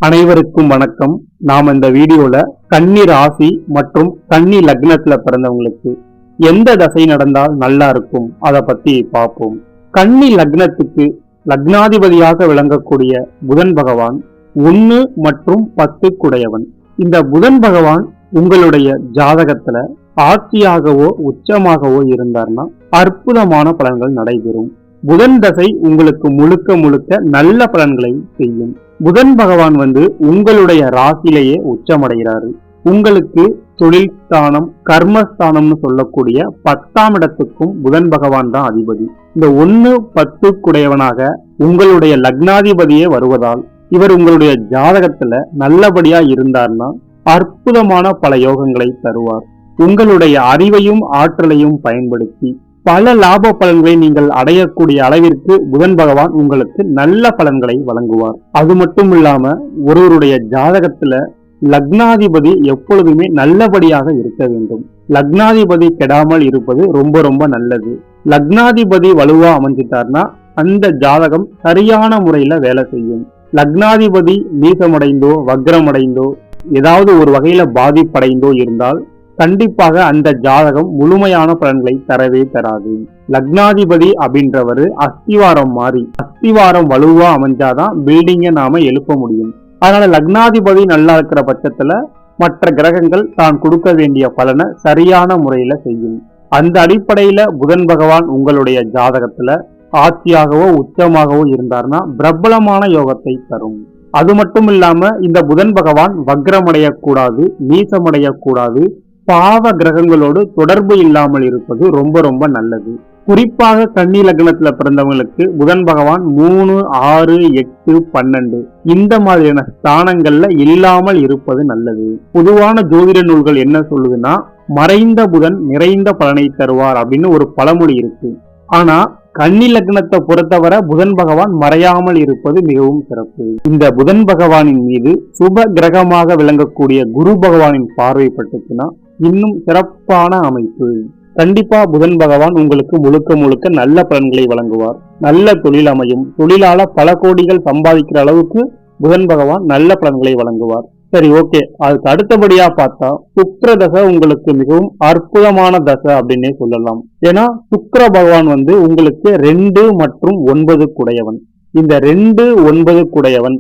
அனைவருக்கும் வணக்கம். நாம் இந்த வீடியோல கன்னி ராசி மற்றும் கன்னி லக்னத்துல பிறந்தவங்களுக்கு எந்த தசை நடந்தால் நல்லா இருக்கும் அதை பத்தி பார்ப்போம். கன்னி லக்னத்துக்கு லக்னாதிபதியாக விளங்கக்கூடிய புதன் பகவான் 1 மற்றும் 10 குடையவன். இந்த புதன் பகவான் உங்களுடைய ஜாதகத்துல ஆட்சியாகவோ உச்சமாகவோ இருந்தார்னா அற்புதமான பலன்கள் நடைபெறும். புதன் தசை உங்களுக்கு முழுக்க முழுக்க நல்ல பலன்களை செய்யும். புதன் பகவான் உங்களுடைய ராசியிலேயே உச்சமடைகிறாரு. உங்களுக்கு தொழில் ஸ்தானம், கர்மஸ்தானம்னு சொல்லக்கூடிய 10ஆம் இடத்துக்கும் புதன் பகவான் தான் அதிபதி. இந்த 1, 10 குடையவனாக உங்களுடைய லக்னாதிபதியே வருவதால் இவர் உங்களுடைய ஜாதகத்துல நல்லபடியா இருந்தார்னா அற்புதமான பல யோகங்களை தருவார். உங்களுடைய அறிவையும் ஆற்றலையும் பயன்படுத்தி பல லாப பலன்களை நீங்கள் அடையக்கூடிய அளவிற்கு புதன் பகவான் உங்களுக்கு நல்ல பலன்களை வழங்குவார். அது மட்டும் இல்லாம ஒருவருடைய ஜாதகத்துல லக்னாதிபதி எப்பொழுதுமே நல்லபடியாக இருக்க வேண்டும். லக்னாதிபதி கெடாமல் இருப்பது ரொம்ப ரொம்ப நல்லது. லக்னாதிபதி வலுவா அமைஞ்சிட்டார்னா அந்த ஜாதகம் சரியான முறையில வேலை செய்யும். லக்னாதிபதி நீசமடைந்தோ வக்ரமடைந்தோ ஏதாவது ஒரு வகையில பாதிப்படைந்தோ இருந்தால் கண்டிப்பாக அந்த ஜாதகம் முழுமையான பலன்களை தரவே தராது. லக்னாதிபதி அப்படின்றவர் அஸ்திவாரம் மாறி அஸ்திவாரம் வலுவா அமைஞ்சாதான் பில்டிங்கை நாம எழுப்ப முடியும். அதனால லக்னாதிபதி நல்லா இருக்கிற பட்சத்துல மற்ற கிரகங்கள் தான் கொடுக்க வேண்டிய பலனை சரியான முறையில செய்யும். அந்த அடிப்படையில புதன் பகவான் உங்களுடைய ஜாதகத்துல ஆட்சியாகவோ உச்சமாகவோ இருந்தார்னா பிரபலமான யோகத்தை தரும். அது மட்டும் இல்லாம இந்த புதன் பகவான் வக்ரமடையக்கூடாது, நீசமடையக்கூடாது, பாவ கிரகங்களோடு தொடர்பு இல்லாமல் இருப்பது ரொம்ப ரொம்ப நல்லது. குறிப்பாக கன்னி லக்னத்துல பிறந்தவங்களுக்கு புதன் பகவான் 3, 6, 8, 12 இந்த மாதிரியான ஸ்தானங்கள்ல இல்லாமல் இருப்பது நல்லது. பொதுவான ஜோதிட நூல்கள் என்ன சொல்லுதுன்னா மறைந்த புதன் நிறைந்த பலனை தருவார் அப்படின்னு ஒரு பழமொழி இருக்கு. ஆனா கன்னி லக்னத்தை பொறுத்தவரை புதன் பகவான் மறையாமல் இருப்பது மிகவும் சிறப்பு. இந்த புதன் பகவானின் மீது சுப கிரகமாக விளங்கக்கூடிய குரு பகவானின் பார்வை பட்டுச்சுன்னா இன்னும் சிறப்பான அமைப்பு. கண்டிப்பா புதன் பகவான் உங்களுக்கு முழுக்க முழுக்க நல்ல பலன்களை வழங்குவார். நல்ல தொழில் அமையும். தொழிலால பல கோடிகள் சம்பாதிக்கிற அளவுக்கு புதன் பகவான் நல்ல பலன்களை வழங்குவார். சரி, ஓகே. அதுக்கு அடுத்தபடியா பார்த்தா சுக்கிர தசை உங்களுக்கு மிகவும் அற்புதமான தசை அப்படின்னே சொல்லலாம். ஏன்னா சுக்கிர பகவான் உங்களுக்கு 2 மற்றும் 9 குடையவன். இந்த 2, 9 குடையவன்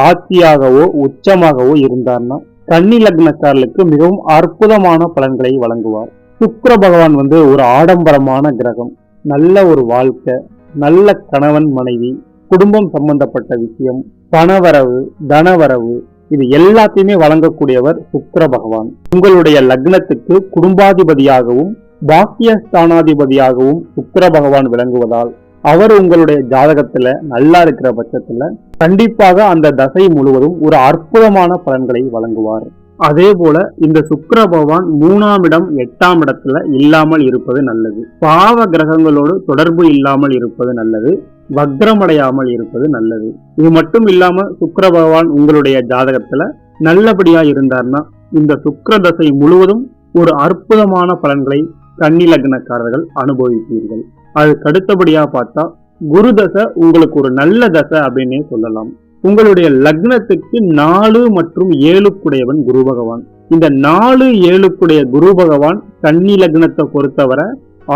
ஆட்சியாகவோ உச்சமாகவோ இருந்தார்னா கன்னி லக்னக்காரர்களுக்கு மிகவும் அற்புதமான பலன்களை வழங்குவார். சுக்கிர பகவான் ஒரு ஆடம்பரமான கிரகம். நல்ல ஒரு வாழ்க்கை, நல்ல கணவன் மனைவி, குடும்பம் சம்பந்தப்பட்ட விஷயம், பணவரவு, தனவரவு, இது எல்லாத்தையுமே வழங்கக்கூடியவர் சுக்கிர பகவான். உங்களுடைய லக்னத்துக்கு குடும்பாதிபதியாகவும் பாக்கியஸ்தானாதிபதியாகவும் சுக்கிர பகவான் விளங்குவதால் அவர் உங்களுடைய ஜாதகத்துல நல்லா இருக்கிற பட்சத்துல கண்டிப்பாக அந்த தசை முழுவதும் ஒரு அற்புதமான பலன்களை வழங்குவார். அதே போல இந்த சுக்கிர பகவான் 3ஆம் இடம் 8ஆம் இடத்துல இல்லாமல் இருப்பது நல்லது. பாவ கிரகங்களோடு தொடர்பு இல்லாமல் இருப்பது நல்லது. வக்ரமடையாமல் இருப்பது நல்லது. இது மட்டும் இல்லாம சுக்கிர பகவான் உங்களுடைய ஜாதகத்துல நல்லபடியா இருந்தார்னா இந்த சுக்கிர தசை முழுவதும் ஒரு அற்புதமான பலன்களை கன்னி லக்னக்காரர்கள் அனுபவிப்பீர்கள். அதுக்கு அடுத்தபடியா பார்த்தா குரு தசை உங்களுக்கு ஒரு நல்ல தசை அப்படின்னே சொல்லலாம். உங்களுடைய லக்னத்துக்கு 4 மற்றும் 7 குடையவன் குரு பகவான். இந்த 4, 7 குடைய குரு பகவான் கன்னி லக்னத்தை பொறுத்தவரை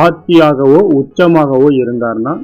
ஆட்சியாகவோ உச்சமாகவோ இருந்தார்னா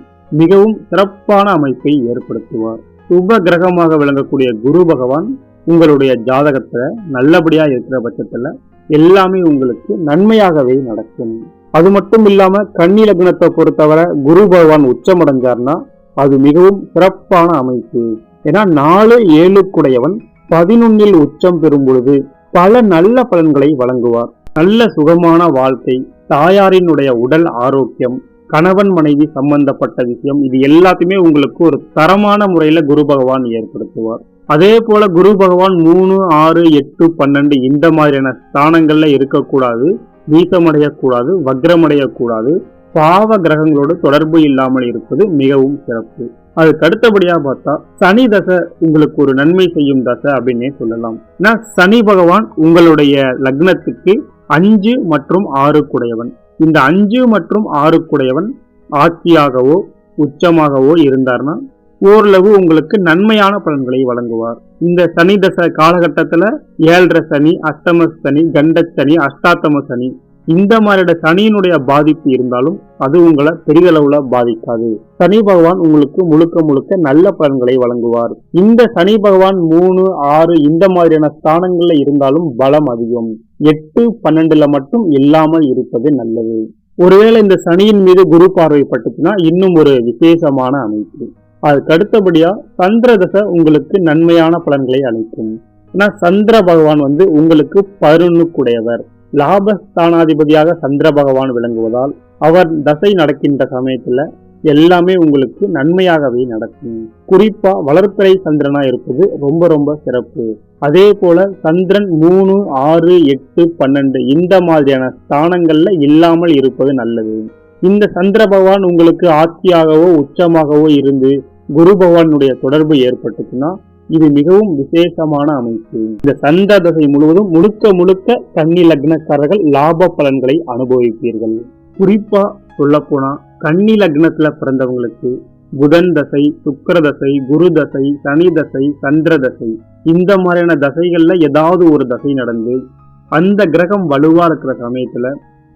மிகவும் சிறப்பான அமைப்பை ஏற்படுத்துவார். சுப கிரகமாக விளங்கக்கூடிய குரு பகவான் உங்களுடைய ஜாதகத்துல நல்லபடியா இருக்கிற பட்சத்துல எல்லாமே உங்களுக்கு நன்மையாகவே நடக்கும். அது மட்டும் இல்லாம கன்னி லக்னத்தை பொறுத்தவரை குரு பகவான் உச்சமடைஞ்சார்னா அது மிகவும் சிறப்பான அமைப்பு. ஏன்னா 4, 7 குடையவன் 11 உச்சம் பெறும் பொழுது பல நல்ல பலன்களை வழங்குவார். நல்ல சுகமான வாழ்க்கை, தாயாரினுடைய உடல் ஆரோக்கியம், கணவன் மனைவி சம்பந்தப்பட்ட விஷயம், இது எல்லாத்தையுமே உங்களுக்கு ஒரு தரமான முறையில குரு பகவான் ஏற்படுத்துவார். அதே போல குரு பகவான் 3, 6, 8, 12 இந்த மாதிரியான ஸ்தானங்கள்ல இருக்கக்கூடாது, நீசமடையக்கூடாது, வக்ரமடையக்கூடாது, பாவ கிரகங்களோடு தொடர்பு இல்லாமல் இருப்பது மிகவும் சிறப்பு. அதுக்கு அடுத்தபடியா பார்த்தா சனி தசை உங்களுக்கு ஒரு நன்மை செய்யும் தசை அப்படின்னே சொல்லலாம். ஏன்னா சனி பகவான் உங்களுடைய லக்னத்துக்கு 5 மற்றும் 6 குடையவன். இந்த 5 மற்றும் 6 குடையவன் ஆட்சியாகவோ உச்சமாகவோ இருந்தார்னா ஓரளவு உங்களுக்கு நன்மையான பலன்களை வழங்குவார். இந்த சனி தசை காலகட்டத்துல 7.5 சனி, அஷ்டம சனி, கண்ட சனி, அஷ்டாத்தம சனி இந்த மாதிரியோட சனியினுடைய பாதிப்பு இருந்தாலும் அது உங்களை பெரிதளவுல பாதிக்காது. சனி பகவான் உங்களுக்கு முழுக்க முழுக்க நல்ல பலன்களை வழங்குவார். இந்த சனி பகவான் 3, 6 இந்த மாதிரியான ஸ்தானங்கள்ல இருந்தாலும் பலம் அதிகம். 8, 12ல மட்டும் இல்லாமல் இருப்பது நல்லது. ஒருவேளை இந்த சனியின் மீது குரு பார்வை பட்டுச்சுன்னா இன்னும் ஒரு விசேஷமான அமைப்பு. அதுக்கு அடுத்தபடியா சந்திர தசை உங்களுக்கு நன்மையான பலன்களை அளிக்கும். ஏன்னா சந்திர பகவான் உங்களுக்கு 11க்குடையவர். லாபஸ்தானாதிபதியாக சந்திர பகவான் விளங்குவதால் அவர் தசை நடக்கின்ற சமயத்துல எல்லாமே உங்களுக்கு நன்மையாகவே நடக்கும். குறிப்பா வளர்ப்பிறை சந்திரனா இருப்பது ரொம்ப ரொம்ப சிறப்பு. அதே போல சந்திரன் 3, 6, 8, 12 இந்த மாதிரியான ஸ்தானங்கள்ல இல்லாமல் இருப்பது நல்லது. இந்த சந்திர பகவான் உங்களுக்கு ஆட்சியாகவோ உச்சமாகவோ இருந்து குரு பகவானுடைய தொடர்பு ஏற்பட்டுச்சுன்னா இது மிகவும் விசேஷமான அமைப்பு. இந்த சந்திர தசை முழுவதும் முழுக்க முழுக்க கன்னி லக்னக்காரர்கள் லாப பலன்களை அனுபவிப்பீர்கள். குறிப்பா சொல்ல போனா கன்னி லக்னத்துல பிறந்தவங்களுக்கு புதன் தசை, சுக்கிர தசை, குரு தசை, சனி தசை, சந்திர தசை இந்த மாதிரியான தசைகள்ல ஏதாவது ஒரு தசை நடந்து அந்த கிரகம் வலுவா இருக்கிற சமயத்துல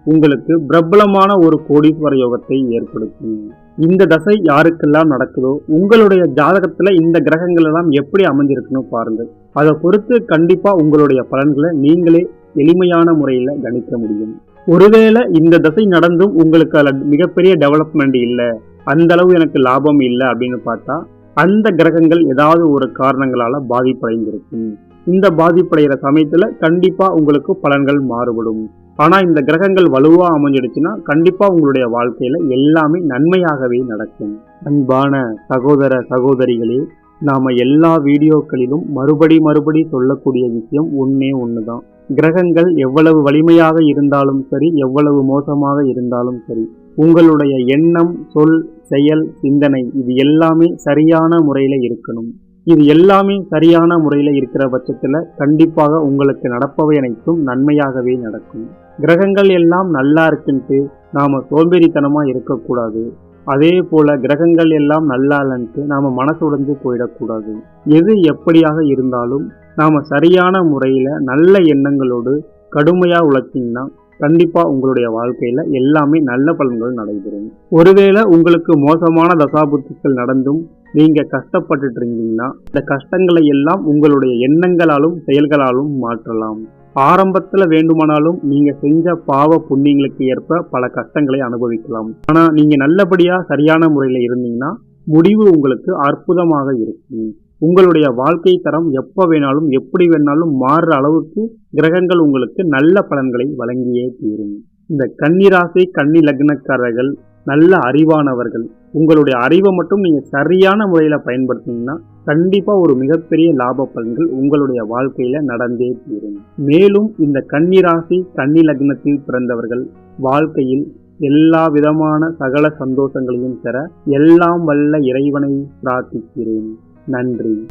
உங்களுக்கு பிரபலமான ஒரு கோடீஸ்வர யோகத்தை ஏற்படுத்தும். இந்த தசை யாருக்கெல்லாம் நடக்குதோ உங்களுடைய ஜாதகத்துல இந்த கிரகங்கள் எல்லாம் எப்படி அமைஞ்சிருக்குன்னு பாருங்க. அதை பொறுத்து கண்டிப்பா உங்களுடைய பலன்களை நீங்களே எளிமையான முறையில கணிக்க முடியும். ஒருவேளை இந்த தசை நடந்தும் உங்களுக்கு அதுல மிகப்பெரிய டெவலப்மெண்ட் இல்லை, அந்த அளவு எனக்கு லாபம் இல்லை அப்படின்னு பார்த்தா அந்த கிரகங்கள் ஏதாவது ஒரு காரணங்களால பாதிப்படைந்திருக்கும். இந்த பாதிப்படைகிற சமயத்துல கண்டிப்பா உங்களுக்கு பலன்கள் மாறுபடும். ஆனா இந்த கிரகங்கள் வலுவா அமைஞ்சிடுச்சுன்னா கண்டிப்பா உங்களுடைய வாழ்க்கையில எல்லாமே நன்மையாகவே நடக்கும். அன்பான சகோதர சகோதரிகளே, நாம எல்லா வீடியோக்களிலும் மறுபடி சொல்லக்கூடிய விஷயம் ஒண்ணுதான். கிரகங்கள் எவ்வளவு வலிமையாக இருந்தாலும் சரி, எவ்வளவு மோசமாக இருந்தாலும் சரி, உங்களுடைய எண்ணம், சொல், செயல், சிந்தனை இது எல்லாமே சரியான முறையில இருக்கணும். இது எல்லாமே சரியான முறையில இருக்கிற பட்சத்துல கண்டிப்பாக உங்களுக்கு நடப்பவை அனைத்தும் நன்மையாகவே நடக்கும். கிரகங்கள் எல்லாம் நல்லா இருக்குன்ட்டு நாம சோம்பேறித்தனமா இருக்கக்கூடாது. அதே போல கிரகங்கள் எல்லாம் நல்லா இல்லைன்ட்டு நாம மனசு உடைஞ்சு போயிடக்கூடாது. எது எப்படியாக இருந்தாலும் நாம சரியான முறையில நல்ல எண்ணங்களோடு கடுமையா உழைச்சிங்கன்னா கண்டிப்பா உங்களுடைய வாழ்க்கையில எல்லாமே நல்ல பலன்கள் நடைபெறும். ஒருவேளை உங்களுக்கு மோசமான தசாபுத்திகள் நடந்தும் நீங்க கஷ்டப்பட்டுட்டு இருந்தீங்கன்னா இந்த கஷ்டங்களை எல்லாம் உங்களுடைய எண்ணங்களாலும் செயல்களாலும் மாற்றலாம். ஆரம்பத்துல வேண்டுமானாலும் நீங்க செஞ்ச பாவ புண்ணியங்களுக்கு ஏற்ப பல கஷ்டங்களை அனுபவிக்கலாம். ஆனா நீங்க நல்லபடியா சரியான முறையில இருந்தீங்கன்னா முடிவு உங்களுக்கு அற்புதமாக இருக்கும். உங்களுடைய வாழ்க்கை தரம் எப்ப வேணாலும் எப்படி வேணாலும் மாறுற அளவுக்கு கிரகங்கள் உங்களுக்கு நல்ல பலன்களை வழங்கியே தீரும். இந்த கன்னிராசி கன்னி லக்னக்காரர்கள் நல்ல அறிவானவர்கள். உங்களுடைய அறிவை மட்டும் நீங்க சரியான முறையில பயன்படுத்தினீங்கன்னா கண்டிப்பா ஒரு மிகப்பெரிய லாப பலன்கள் உங்களுடைய வாழ்க்கையில நடந்தே தீரும். மேலும் இந்த கன்னிராசி கன்னி லக்னத்தில் பிறந்தவர்கள் வாழ்க்கையில் எல்லா விதமான சகல சந்தோஷங்களையும் பெற எல்லாம் வல்ல இறைவனை பிரார்த்திக்கிறேன். நன்றி.